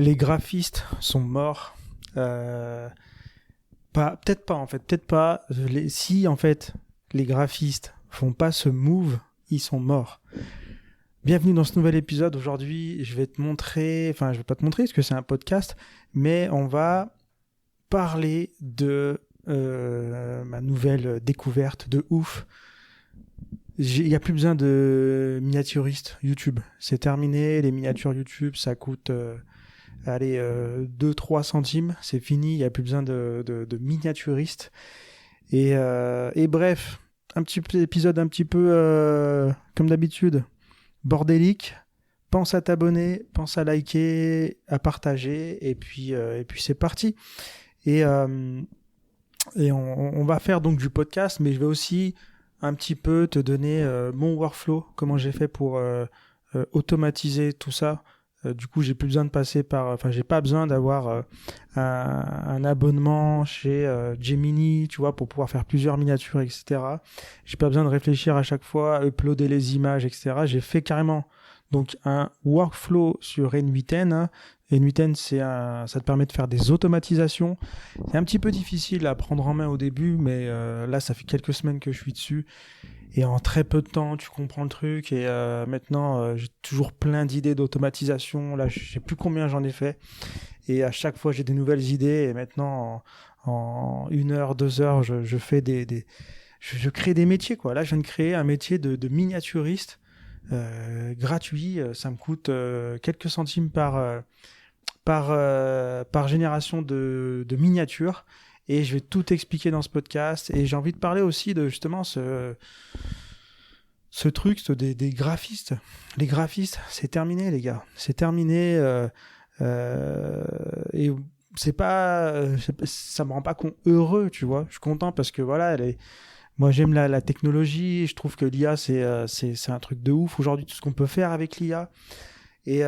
Les graphistes sont morts. Peut-être pas en fait. Peut-être pas. Si en fait les graphistes font pas ce move, ils sont morts. Bienvenue dans ce nouvel épisode. Aujourd'hui, je vais te montrer. Enfin, je vais pas te montrer parce que c'est un podcast, mais on va parler de ma nouvelle découverte de ouf. Il n'y a plus besoin de miniaturistes YouTube. C'est terminé. Les miniatures YouTube, ça coûte 2-3 centimes. C'est fini. Il n'y a plus besoin de miniaturistes. Et bref, un petit épisode un petit peu comme d'habitude. Bordélique. Pense à t'abonner, pense à liker, à partager. Et puis c'est parti. Et on va faire donc du podcast, mais je vais aussi un petit peu te donner mon workflow, comment j'ai fait pour automatiser tout ça. Du coup, j'ai pas besoin d'avoir un abonnement chez Gemini, tu vois, pour pouvoir faire plusieurs miniatures, etc. J'ai pas besoin de réfléchir à chaque fois, à uploader les images, etc. J'ai fait carrément donc un workflow sur N8N. N8N, ça te permet de faire des automatisations. C'est un petit peu difficile à prendre en main au début, mais là, ça fait quelques semaines que je suis dessus. Et en très peu de temps, tu comprends le truc. Et maintenant, j'ai toujours plein d'idées d'automatisation. Là, je sais plus combien j'en ai fait. Et à chaque fois, j'ai des nouvelles idées. Et maintenant, en 1 heure, 2 heures, je fais je crée des métiers, quoi. Là, je viens de créer un métier de miniaturiste gratuit. Ça me coûte quelques centimes par génération de miniatures. Et je vais tout expliquer dans ce podcast. Et j'ai envie de parler aussi de justement ce truc des graphistes. Les graphistes, c'est terminé, les gars. C'est terminé. Et ça me rend pas heureux, tu vois. Je suis content parce que voilà, moi j'aime la technologie. Je trouve que l'IA, c'est un truc de ouf. Aujourd'hui, tout ce qu'on peut faire avec l'IA. Et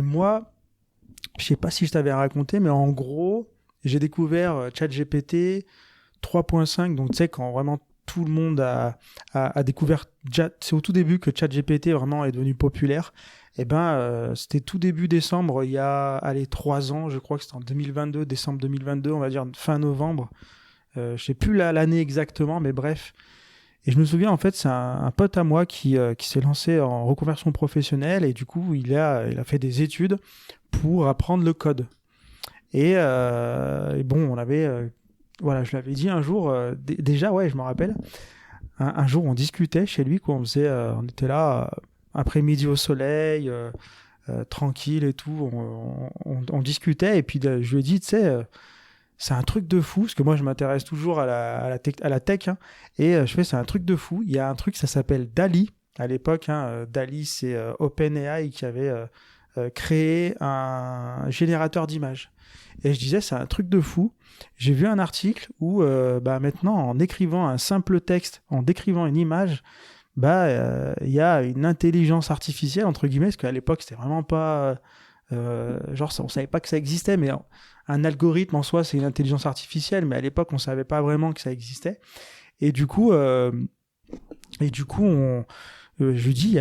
moi, je sais pas si je t'avais raconté, mais en gros, j'ai découvert ChatGPT 3.5. Donc, tu sais, quand vraiment tout le monde a découvert, c'est au tout début que ChatGPT vraiment est devenu populaire. Et c'était tout début décembre, il y a 3 ans, je crois que c'était en 2022, décembre 2022, on va dire fin novembre. Je sais plus l'année exactement, mais bref. Et je me souviens, en fait, c'est un pote à moi qui s'est lancé en reconversion professionnelle et du coup, il a fait des études pour apprendre le code. Et bon, on avait... voilà, je l'avais dit un jour, déjà, ouais, je me rappelle, un jour, on discutait chez lui, quoi, on était là, après-midi au soleil, tranquille et tout, on discutait, et puis je lui ai dit, tu sais... c'est un truc de fou, parce que moi je m'intéresse toujours à la tech, hein, et je fais c'est un truc de fou. Il y a un truc, ça s'appelle DALL-E à l'époque. DALL-E, c'est OpenAI qui avait créé un générateur d'images. Et je disais c'est un truc de fou. J'ai vu un article où maintenant en écrivant un simple texte, en décrivant une image, il y a une intelligence artificielle entre guillemets, parce qu'à l'époque c'était vraiment pas on savait pas que ça existait, mais un algorithme en soi c'est une intelligence artificielle, mais à l'époque on savait pas vraiment que ça existait. Et du coup je lui dis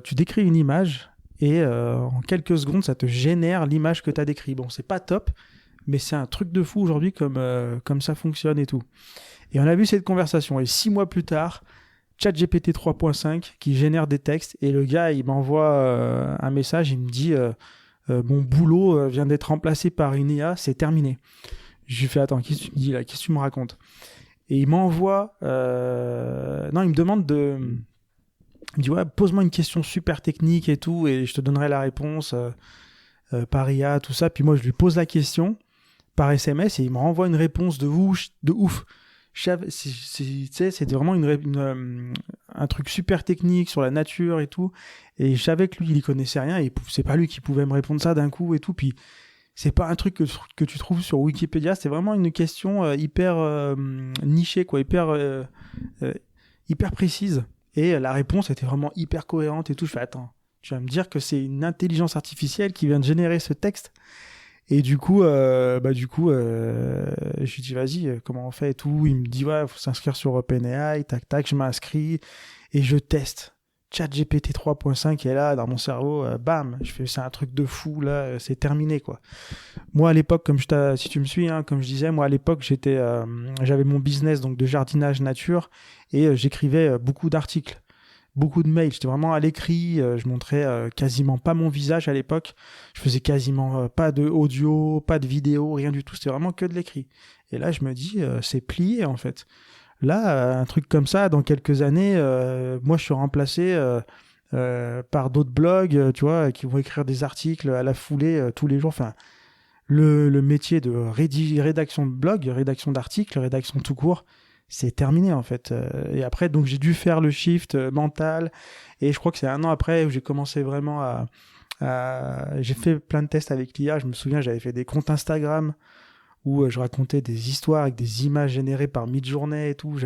tu décris une image et en quelques secondes ça te génère l'image que tu as décrit. Bon, c'est pas top, mais c'est un truc de fou aujourd'hui comme ça fonctionne et tout. Et on a vu cette conversation, et 6 mois plus tard, ChatGPT 3.5 qui génère des textes, et le gars il m'envoie un message, il me dit mon boulot vient d'être remplacé par une IA, c'est terminé. Je lui fais attends, qu'est-ce que tu me dis là, qu'est-ce que tu me racontes? Et il m'envoie il me demande il me dit ouais, pose-moi une question super technique et tout, et je te donnerai la réponse par IA, tout ça. Puis moi je lui pose la question par SMS et il me renvoie une réponse de ouf. C'était vraiment un truc super technique sur la nature et tout, et je savais que lui il y connaissait rien, et c'est pas lui qui pouvait me répondre ça d'un coup et tout. Puis c'est pas un truc que tu trouves sur Wikipédia, c'est vraiment une question hyper nichée, quoi, hyper précise, et la réponse était vraiment hyper cohérente et tout. Je fais attends, tu vas me dire que c'est une intelligence artificielle qui vient de générer ce texte? Et du coup, je lui dis vas-y, comment on fait et tout. Il me dit ouais, faut s'inscrire sur OpenAI, tac tac, je m'inscris et je teste. ChatGPT 3.5 est là dans mon cerveau, bam, je fais c'est un truc de fou là, c'est terminé quoi. Moi à l'époque, si tu me suis, hein, comme je disais, moi à l'époque j'avais mon business donc de jardinage nature et j'écrivais beaucoup d'articles, beaucoup de mails. J'étais vraiment à l'écrit, je montrais quasiment pas mon visage à l'époque, je faisais quasiment pas de audio, pas de vidéo, rien du tout. C'était vraiment que de l'écrit. Et là je me dis c'est plié en fait. Là, un truc comme ça, dans quelques années, moi, je suis remplacé par d'autres blogs, tu vois, qui vont écrire des articles à la foulée tous les jours. Enfin, le métier de rédaction de blog, rédaction d'articles, rédaction tout court, c'est terminé, en fait. Et après, donc, j'ai dû faire le shift mental. Et je crois que c'est 1 an après où j'ai commencé vraiment j'ai fait plein de tests avec l'IA. Je me souviens, j'avais fait des comptes Instagram où je racontais des histoires avec des images générées par Midjourney et tout.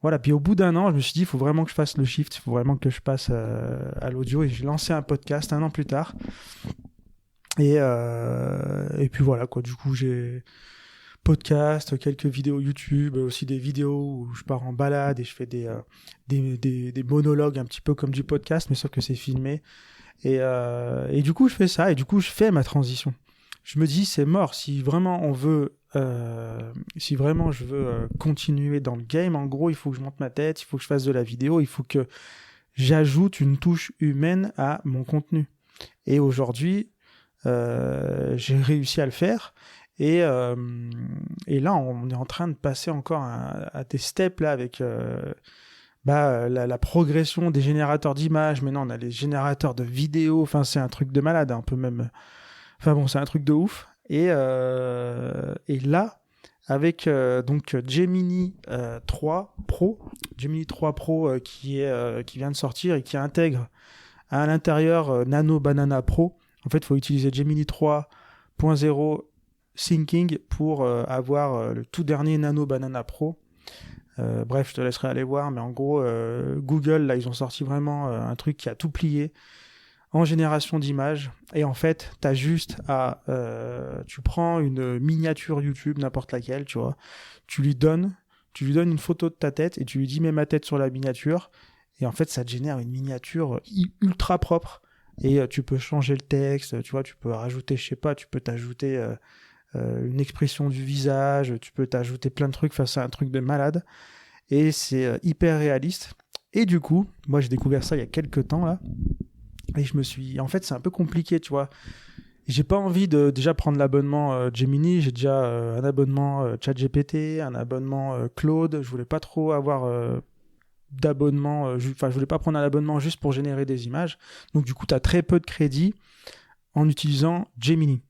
Voilà, puis au bout d'1 an, je me suis dit, il faut vraiment que je fasse le shift, il faut vraiment que je passe à l'audio. Et j'ai lancé un podcast 1 an plus tard. Et puis voilà, quoi. Du coup, j'ai podcast, quelques vidéos YouTube, aussi des vidéos où je pars en balade et je fais des monologues un petit peu comme du podcast, mais sauf que c'est filmé. Et du coup, je fais ça, et du coup, je fais ma transition. Je me dis, c'est mort. Si vraiment je veux continuer dans le game, en gros, il faut que je monte ma tête, il faut que je fasse de la vidéo, il faut que j'ajoute une touche humaine à mon contenu. Et aujourd'hui, j'ai réussi à le faire. Et là, on est en train de passer encore à des steps là avec la progression des générateurs d'images. Maintenant, on a les générateurs de vidéos. Enfin, c'est un truc de malade, un peu même. Enfin bon, c'est un truc de ouf. Et là, avec donc Gemini 3 Pro, qui vient de sortir et qui intègre à l'intérieur Nano Banana Pro. En fait, il faut utiliser Gemini 3.0 Thinking pour avoir le tout dernier Nano Banana Pro. Bref, je te laisserai aller voir, mais en gros, Google, là, ils ont sorti vraiment un truc qui a tout plié en génération d'images. Et en fait, t'as juste tu prends une miniature YouTube, n'importe laquelle, tu vois, tu lui donnes une photo de ta tête et tu lui dis mets ma tête sur la miniature. Et en fait, ça te génère une miniature ultra propre. Et tu peux changer le texte, tu vois, tu peux rajouter, je sais pas, tu peux t'ajouter une expression du visage, tu peux t'ajouter plein de trucs, enfin, c'est un truc de malade. Et c'est hyper réaliste. Et du coup, moi j'ai découvert ça il y a quelques temps là. Et en fait, c'est un peu compliqué, tu vois. J'ai pas envie de déjà prendre l'abonnement Gemini, j'ai déjà un abonnement ChatGPT, un abonnement Claude. Je voulais pas trop avoir d'abonnement, je voulais pas prendre un abonnement juste pour générer des images. Donc du coup, tu as très peu de crédit en utilisant Gemini.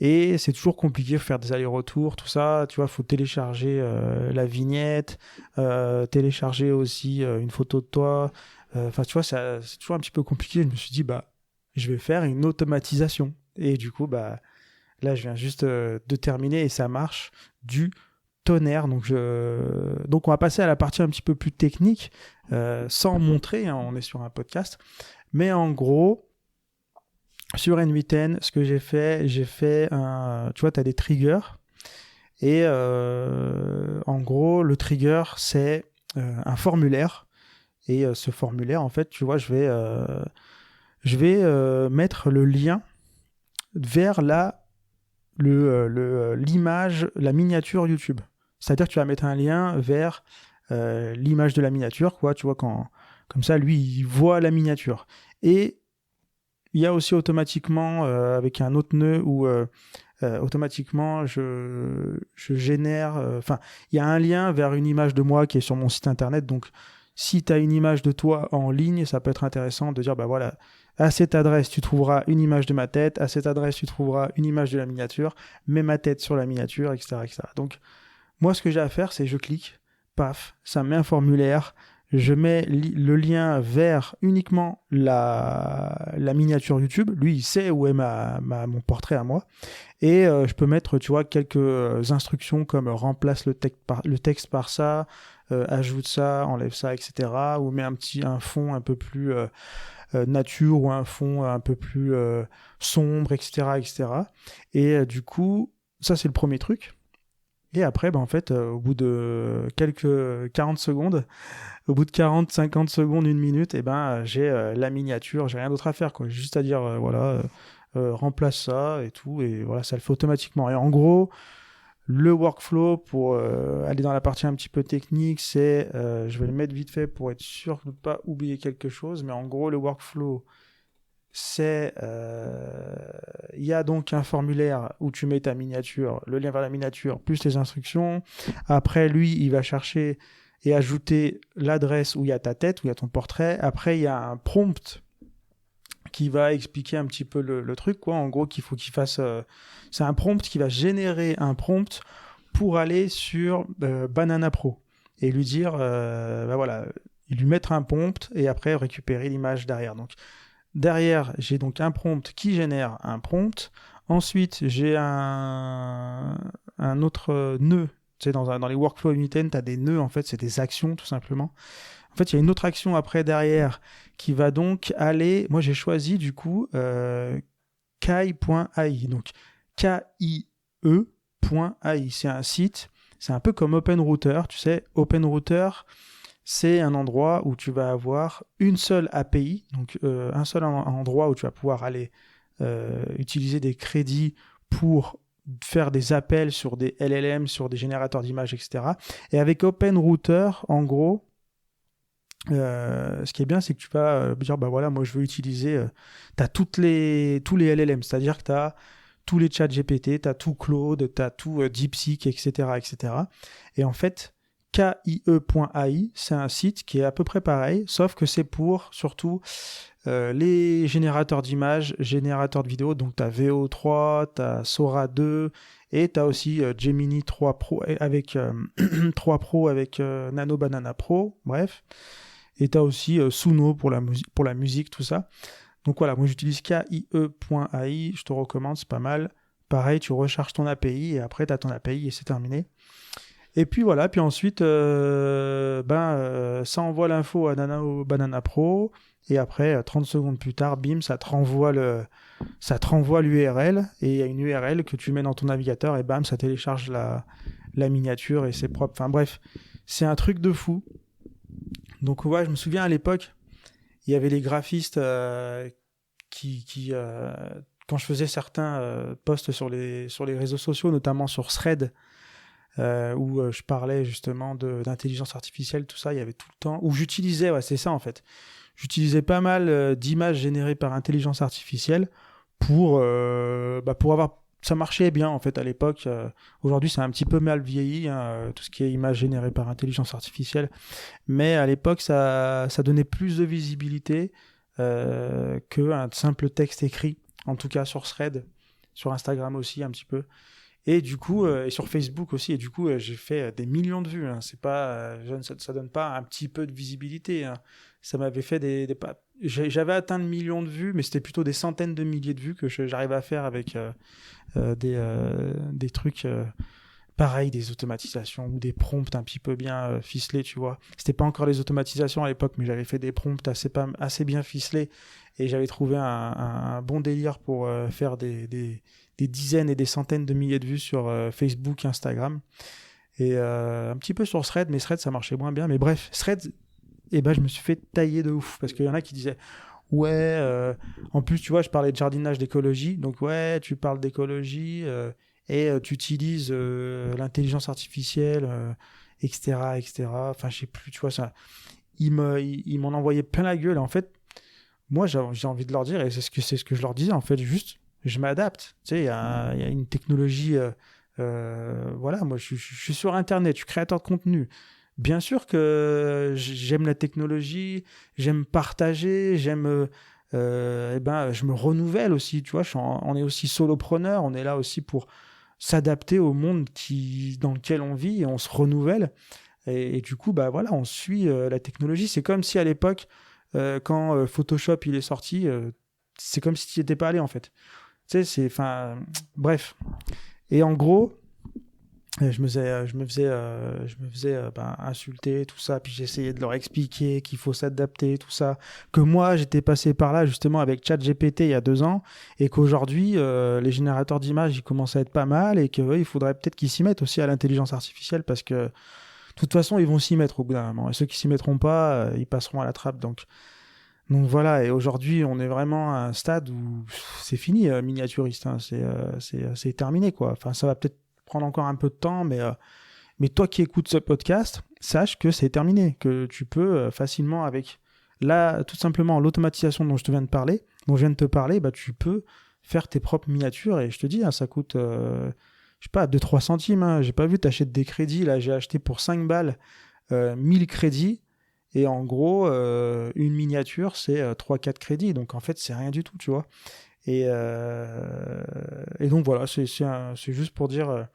Et c'est toujours compliqué de faire des allers-retours, tout ça. Tu vois, il faut télécharger la vignette, télécharger aussi une photo de toi. Enfin, tu vois, c'est toujours un petit peu compliqué. Je me suis dit, je vais faire une automatisation. Et du coup, là, je viens juste de terminer et ça marche du tonnerre. Donc, on va passer à la partie un petit peu plus technique, sans montrer, hein, on est sur un podcast. Mais en gros, sur N8N, ce que j'ai fait tu vois, tu as des triggers. Et en gros, le trigger, c'est un formulaire. Et ce formulaire, en fait, tu vois, je vais mettre le lien vers l'image, la miniature YouTube. C'est-à-dire que tu vas mettre un lien vers l'image de la miniature, quoi, tu vois, comme ça, lui, il voit la miniature. Et il y a aussi automatiquement, avec un autre nœud où automatiquement je génère... il y a un lien vers une image de moi qui est sur mon site internet. Donc, si tu as une image de toi en ligne, ça peut être intéressant de dire, voilà, à cette adresse, tu trouveras une image de ma tête. À cette adresse, tu trouveras une image de la miniature. Mets ma tête sur la miniature, etc., etc. Donc, moi, ce que j'ai à faire, c'est je clique, paf, ça me met un formulaire. Je mets le lien vers uniquement la miniature YouTube. Lui, il sait où est mon portrait à moi. Et je peux mettre, tu vois, quelques instructions comme remplace le texte par ça, ajoute ça, enlève ça, etc. Ou mets un fond un peu plus nature ou un fond un peu plus sombre, etc., etc. Et du coup, ça, c'est le premier truc. Et après, en fait, au bout de quelques 40 secondes, au bout de 40, 50 secondes, une minute, j'ai la miniature, j'ai rien d'autre à faire, quoi. J'ai juste à dire, remplace ça et tout, et voilà, ça le fait automatiquement. Et en gros, le workflow, pour aller dans la partie un petit peu technique, c'est, je vais le mettre vite fait pour être sûr de ne pas oublier quelque chose, mais en gros, le workflow, c'est, il y a donc un formulaire où tu mets ta miniature, le lien vers la miniature, plus les instructions. Après, lui, il va chercher et ajouter l'adresse où il y a ta tête, où il y a ton portrait. Après, il y a un prompt qui va expliquer un petit peu le truc, quoi. En gros, qu'il faut qu'il fasse... c'est un prompt qui va générer un prompt pour aller sur Banana Pro et lui dire, voilà, lui mettre un prompt et après récupérer l'image derrière. Donc, derrière, j'ai donc un prompt qui génère un prompt. Ensuite, j'ai un autre nœud. Tu sais, dans les workflows Uniten, tu as des nœuds, en fait, c'est des actions, tout simplement. En fait, il y a une autre action après, derrière, qui va donc aller... Moi, j'ai choisi, du coup, kai.ai. Donc, KIE.ai. C'est un site. C'est un peu comme OpenRouter. Tu sais, OpenRouter... c'est un endroit où tu vas avoir une seule API, donc un seul endroit où tu vas pouvoir aller utiliser des crédits pour faire des appels sur des LLM, sur des générateurs d'images, etc. Et avec OpenRouter, en gros, ce qui est bien, c'est que tu vas dire, voilà, moi je veux utiliser, tu as tous les LLM, c'est-à-dire que tu as tous les chats GPT, tu as tout Claude, tu as tout DeepSeek, etc., etc. Et en fait, KIE.ai, c'est un site qui est à peu près pareil, sauf que c'est pour surtout les générateurs d'images, générateurs de vidéos. Donc tu as VO3, tu as Sora 2 et tu as aussi Gemini 3 Pro avec 3 Pro avec Nano Banana Pro, bref. Et tu as aussi Suno pour la musique, tout ça. Donc voilà, moi j'utilise KIE.ai, je te recommande, c'est pas mal. Pareil, tu recharges ton API et après tu as ton API et c'est terminé. Et puis voilà, puis ensuite, ça envoie l'info à Nano Banana Pro, et après, 30 secondes plus tard, bim, ça te renvoie l'URL, et il y a une URL que tu mets dans ton navigateur, et bam, ça télécharge la miniature, et c'est propre. Enfin bref, c'est un truc de fou. Donc ouais, je me souviens à l'époque, il y avait les graphistes qui quand je faisais certains posts sur les réseaux sociaux, notamment sur Thread, où je parlais justement d'intelligence artificielle, tout ça, il y avait tout le temps, où j'utilisais, c'est ça en fait, j'utilisais pas mal d'images générées par intelligence artificielle pour avoir, ça marchait bien en fait à l'époque. Aujourd'hui c'est un petit peu mal vieilli, tout ce qui est images générées par intelligence artificielle, mais à l'époque ça donnait plus de visibilité qu'un simple texte écrit, en tout cas sur Thread, sur Instagram aussi un petit peu. Et du coup, et sur Facebook aussi, et du coup, j'ai fait des millions de vues. Hein. C'est pas, ça donne pas un petit peu de visibilité. Hein. Ça m'avait fait j'avais atteint le million de vues, mais c'était plutôt des centaines de milliers de vues que j'arrivais à faire avec des trucs pareils, des automatisations ou des prompts un petit peu bien ficelés, tu vois. C'était pas encore les automatisations à l'époque, mais j'avais fait des prompts assez bien ficelés, et j'avais trouvé un bon délire pour faire des dizaines et des centaines de milliers de vues sur Facebook, Instagram, et un petit peu sur Thread, mais Thread ça marchait moins bien. Mais bref, Thread, je me suis fait tailler de ouf, parce qu'il y en a qui disaient en plus tu vois, je parlais de jardinage, d'écologie, donc ouais, tu parles d'écologie et tu utilises l'intelligence artificielle, etc., etc. Enfin, je sais plus, tu vois, ça, ils m'en envoyaient plein la gueule. En fait, moi, j'ai envie de leur dire, et c'est ce que je leur disais, en fait, juste, je m'adapte. Tu sais, il y a une technologie, voilà, moi, je suis sur Internet, je suis créateur de contenu. Bien sûr que j'aime la technologie, j'aime partager, je me renouvelle aussi, tu vois, on est aussi solopreneur, on est là aussi pour s'adapter au monde dans lequel on vit, et on se renouvelle. Et du coup, voilà, on suit la technologie. C'est comme si à l'époque, quand Photoshop il est sorti, c'est comme si tu n'y étais pas allé en fait. Tu sais, bref. Et en gros, Et je me faisais insulter, tout ça, puis j'essayais de leur expliquer qu'il faut s'adapter, tout ça, que moi j'étais passé par là justement avec ChatGPT il y a 2 ans, et qu'aujourd'hui les générateurs d'images ils commencent à être pas mal, et qu'il faudrait peut-être qu'ils s'y mettent aussi à l'intelligence artificielle, parce que de toute façon ils vont s'y mettre au bout d'un moment, et ceux qui s'y mettront pas, ils passeront à la trappe, donc voilà, et aujourd'hui on est vraiment à un stade où c'est fini miniaturiste, hein, c'est terminé quoi, enfin ça va peut-être prendre encore un peu de temps, mais toi qui écoutes ce podcast, sache que c'est terminé, que tu peux facilement avec tout simplement l'automatisation dont je viens de te parler, bah, tu peux faire tes propres miniatures, et je te dis, hein, ça coûte, je sais pas, 2-3 centimes, hein, j'ai pas vu, t'achètes des crédits, là j'ai acheté pour 5 balles 1000 crédits, et en gros, une miniature c'est 3-4 crédits, donc en fait c'est rien du tout, tu vois. Et donc voilà, c'est juste pour dire,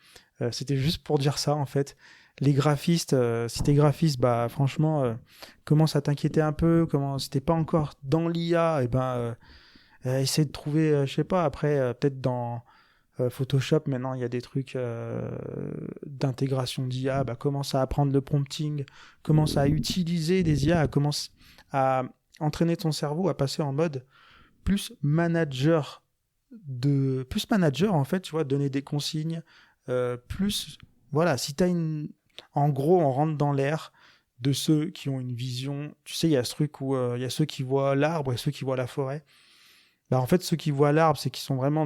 c'était juste pour dire ça en fait. Les graphistes, si t'es graphiste, bah franchement, commence à t'inquiéter un peu. Si t'es pas encore dans l'IA, et essaie de trouver, je sais pas, après peut-être dans Photoshop, maintenant il y a des trucs d'intégration d'IA, bah, commence à apprendre le prompting, commence à utiliser des IA, commence à entraîner ton cerveau à passer en mode plus manager en fait, tu vois, donner des consignes, plus, voilà, si t'as en gros, on rentre dans l'ère de ceux qui ont une vision, tu sais, il y a ce truc où il y a ceux qui voient l'arbre et ceux qui voient la forêt. Bah, en fait, ceux qui voient l'arbre, c'est qu'ils sont vraiment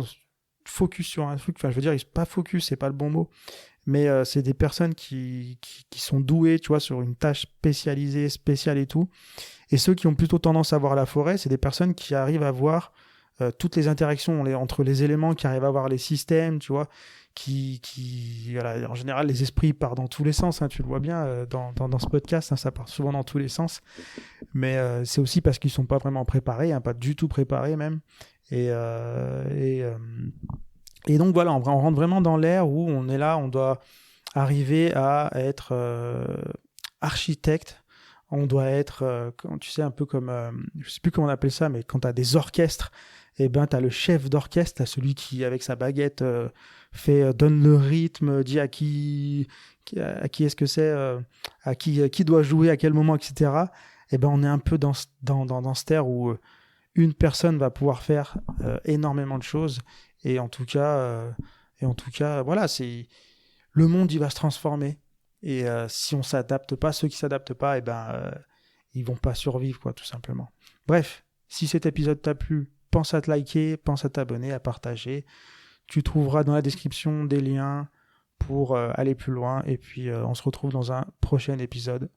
focus sur un truc, enfin, je veux dire, pas focus, c'est pas le bon mot, mais c'est des personnes qui sont douées, tu vois, sur une tâche spécialisée, spéciale et tout. Et ceux qui ont plutôt tendance à voir la forêt, c'est des personnes qui arrivent à voir toutes les interactions entre les éléments, qui arrivent à voir les systèmes, tu vois, voilà, en général, les esprits partent dans tous les sens, hein, tu le vois bien dans ce podcast, hein, ça part souvent dans tous les sens, mais c'est aussi parce qu'ils ne sont pas vraiment préparés, hein, pas du tout préparés même, et donc voilà, on rentre vraiment dans l'ère où on est là, on doit arriver à être architecte. On doit être, tu sais, un peu comme, je sais plus comment on appelle ça, mais quand tu as des orchestres, tu as le chef d'orchestre, t'as celui qui, avec sa baguette, donne le rythme, dit à qui est-ce que c'est, à qui doit jouer, à quel moment, etc. On est un peu dans cette ère où une personne va pouvoir faire énormément de choses, et en tout cas, voilà, le monde, il va se transformer. Et si on s'adapte pas, ceux qui s'adaptent pas, ils vont pas survivre, quoi, tout simplement. Bref, si cet épisode t'a plu, pense à te liker, pense à t'abonner, à partager. Tu trouveras dans la description des liens pour aller plus loin. Et puis, on se retrouve dans un prochain épisode.